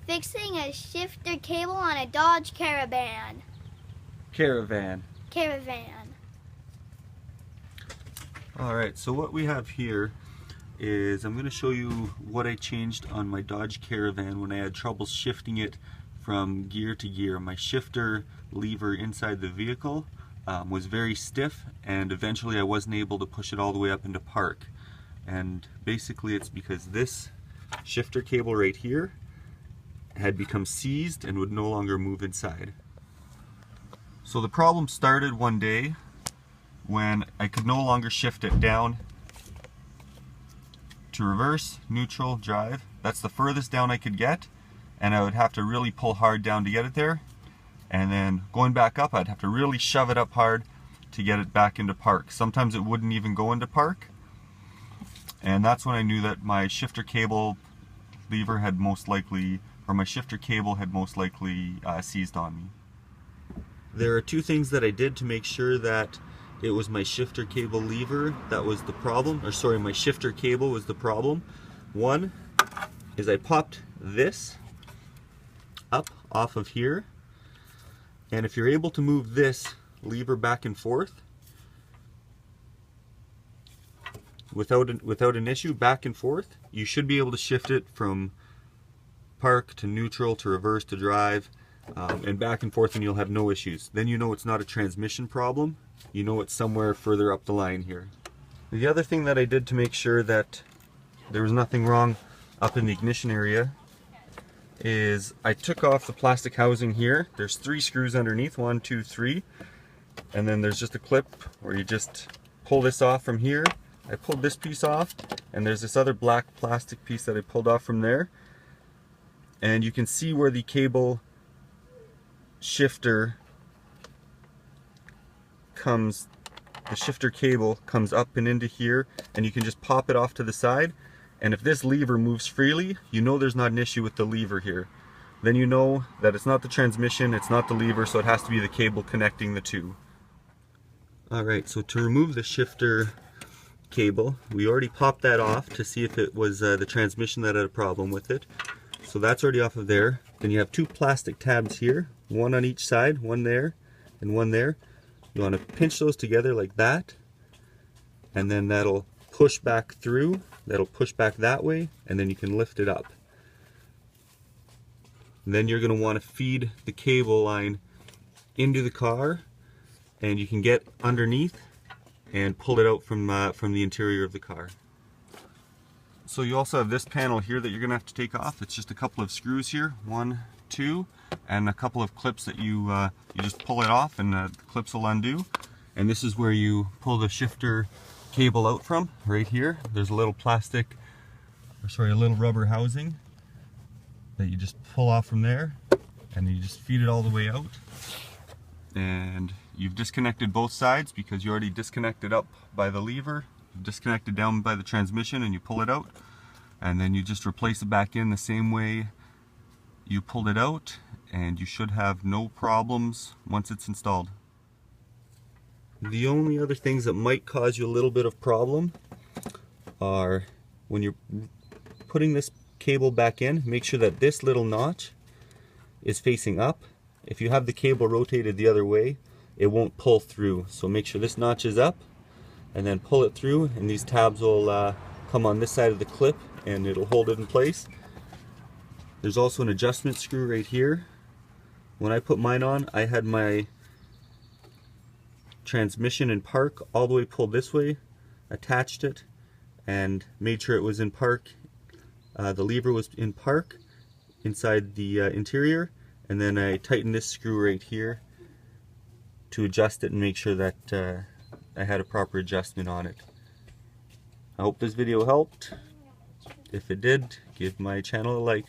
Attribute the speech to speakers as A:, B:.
A: Fixing a shifter cable on a Dodge Caravan.
B: Caravan.
A: Caravan.
B: Alright, so what we have here is I'm going to show you what I changed on my Dodge Caravan when I had trouble shifting it from gear to gear. My shifter lever inside the vehicle was very stiff, and eventually I wasn't able to push it all the way up into park. And basically it's because this shifter cable right here had become seized and would no longer move inside. So the problem started one day when I could no longer shift it down to reverse, neutral, drive. That's the furthest down I could get, and I would have to really pull hard down to get it there. And then going back up, I'd have to really shove it up hard to get it back into park. Sometimes it wouldn't even go into park. And that's when I knew that my shifter cable lever had most likely, or my shifter cable had most likely seized on me. There are two things that I did to make sure that it was my shifter cable lever that was the problem, or sorry, my shifter cable was the problem. One is I popped this up off of here, and if you're able to move this lever back and forth without an issue, back and forth, you should be able to shift it from park to neutral to reverse to drive, and back and forth, and you'll have no issues. Then you know it's not a transmission problem. You know it's somewhere further up the line here. The other thing that I did to make sure that there was nothing wrong up in the ignition area is I took off the plastic housing here. There's 3 screws underneath, 1, 2, 3, and then there's just a clip where you just pull this off from here. I pulled this piece off, and there's this other black plastic piece that I pulled off from there, and you can see where the cable shifter comes, the shifter cable comes up and into here, and you can just pop it off to the side. And if this lever moves freely, you know there's not an issue with the lever here. Then you know that it's not the transmission, it's not the lever, so it has to be the cable connecting the two. Alright, so to remove the shifter cable, we already popped that off to see if it was the transmission that had a problem with it. So that's already off of there. Then you have 2 plastic tabs here, one on each side, one there and one there. You want to pinch those together like that, and then that'll push back through, that'll push back that way, and then you can lift it up. And then you're going to want to feed the cable line into the car, and you can get underneath and pull it out from the interior of the car. So you also have this panel here that you're going to have to take off. It's just a couple of screws here, 1, 2, and a couple of clips that you just pull it off, and the clips will undo. And this is where you pull the shifter cable out from, right here. There's a little plastic, or sorry, a little rubber housing that you just pull off from there, and you just feed it all the way out. And you've disconnected both sides because you already disconnected up by the lever, you've disconnected down by the transmission, and you pull it out. And then you just replace it back in the same way you pulled it out, and you should have no problems once it's installed. The only other things that might cause you a little bit of problem are when you're putting this cable back in, make sure that this little notch is facing up. If you have the cable rotated the other way, it won't pull through. So make sure this notch is up, and then pull it through, and these tabs will come on this side of the clip, and it'll hold it in place. There's also an adjustment screw right here. When I put mine on, I had my transmission in park all the way pulled this way, attached it, and made sure it was in park. The lever was in park inside the interior, and then I tightened this screw right here to adjust it and make sure that I had a proper adjustment on it. I hope this video helped. If it did, give my channel a like.